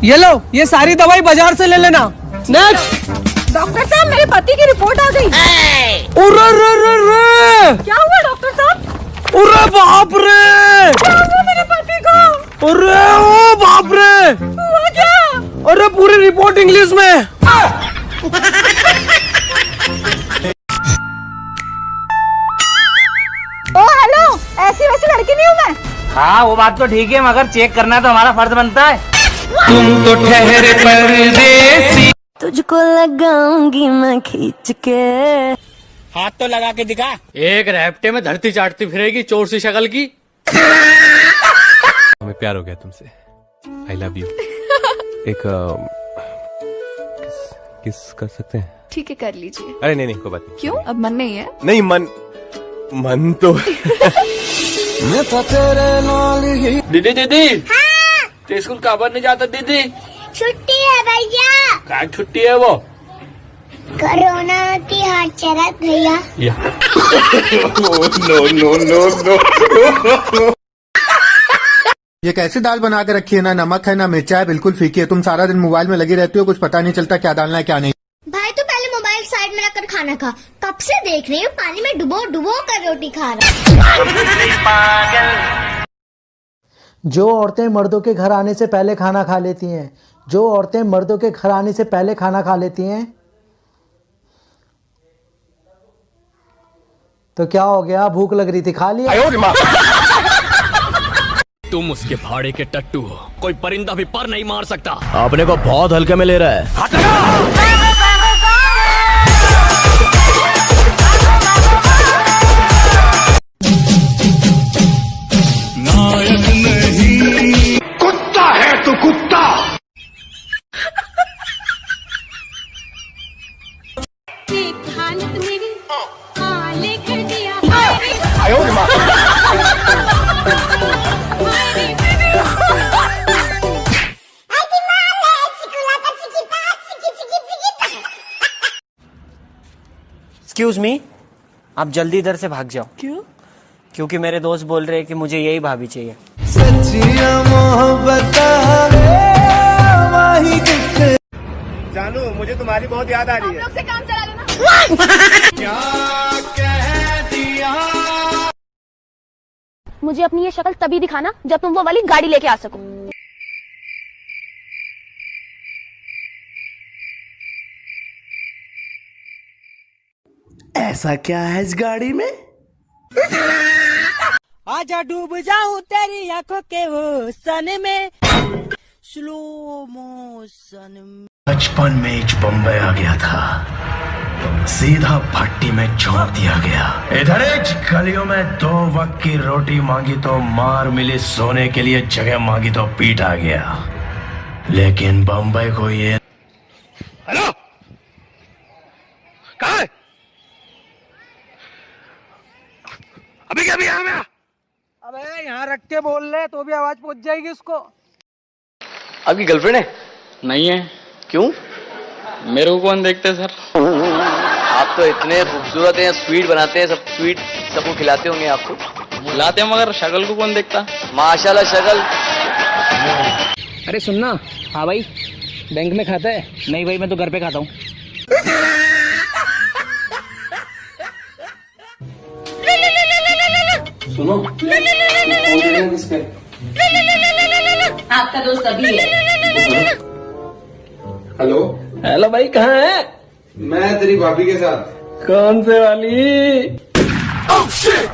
ये लो, ये सारी दवाई बाजार से ले लेना। नेक्स्ट। डॉक्टर साहब, मेरे पति की रिपोर्ट आ गई। उरे रे रे रे। क्या हुआ डॉक्टर साहब? उरे बाप रे। क्या हुआ मेरे पति को? अरे ओ बाप रे। हुआ क्या? अरे पूरी रिपोर्ट इंग्लिश में। ओ हेलो, ऐसी वैसी लड़की नहीं हूँ मैं। हाँ वो बात तो ठीक है, मगर चेक करना तो हमारा फर्ज बनता है। तुम तो ठहरे परदेसी। तुझको लगाऊंगी मैं खींच के। हाथ तो लगा के दिखा। एक रैप्टे में धरती चाटती फिरेगी चोर सी शक्ल की। हमें प्यार हो गया तुमसे। I love you. एक किस कर सकते हैं? ठीक है, कर लीजिए। अरे नहीं कोई बात नहीं। क्यों, अब मन नहीं है? नहीं मन तो दीदी तो स्कूल काबर नहीं जाता दीदी? छुट्टी है भैया। क्या छुट्टी है वो? कोरोना की हाथ चरत भैया। नो। ये कैसी दाल बना के रखी है? ना नमक है ना मिर्चा है, बिल्कुल फीकी है। तुम सारा दिन मोबाइल में लगी रहती हो, कुछ पता नहीं चलता क्या डालना है क्या नहीं। भाई तू पहले मोबाइल साइड में रखकर खाना खा। कब से देख रही हूँ पानी में डुबो डुबो कर रोटी खा रहा। जो औरतें मर्दों के घर आने से पहले खाना खा लेती हैं, जो औरतें मर्दों के घर आने से पहले खाना खा लेती हैं, तो क्या हो गया? भूख लग रही थी, खा लिया। तुम उसके भाड़े के टट्टू हो, कोई परिंदा भी पर नहीं मार सकता। अपने को बहुत हल्के में ले रहा है। नायक नहीं, कुत्ता है तू कुत्ता। हालत मेरी काले कर दिया। एक्सक्यूज मी, आप जल्दी इधर से भाग जाओ। क्यों? क्योंकि मेरे दोस्त बोल रहे हैं कि मुझे यही भाभी चाहिए। जानू, मुझे तुम्हारी बहुत याद आ रही है। से काम चला लेना। क्या कह दिया? मुझे अपनी ये शक्ल तभी दिखाना जब तुम वो वाली गाड़ी लेके आ सको। ऐसा क्या है इस गाड़ी में? आजा डूब जाऊं तेरी आंखों के वो सन में, स्लो मोशन में। बचपन में एक बम्बई आ गया था, सीधा भट्टी में झोंक दिया गया। इधर गलियों में 2 वक्त की रोटी मांगी तो मार मिली, सोने के लिए जगह मांगी तो पीट आ गया। लेकिन बम्बई को ये। हेलो, कहाँ है? अभी क्या भी यहाँ में? अबे यहाँ रख के बोल ले तो भी आवाज पहुंच जाएगी उसको। आपकी गर्लफ्रेंड है? नहीं है। क्यों? मेरे को कौन देखते सर? आप तो इतने खूबसूरत हैं, स्वीट बनाते हैं, सब स्वीट सबको खिलाते होंगे आपको। खिलाते हैं, मगर शक्ल को कौन देखता? माशाल्लाह शक्ल। अरे सुनना। हाँ भाई, बैंक में खाता है? नहीं भाई, मैं तो घर पे खाता हूँ। सुनो, आपका दोस्त अभी है। हेलो हेलो भाई, कहाँ है? मैं तेरी भाभी के साथ। कौन से वाली? Oh shit!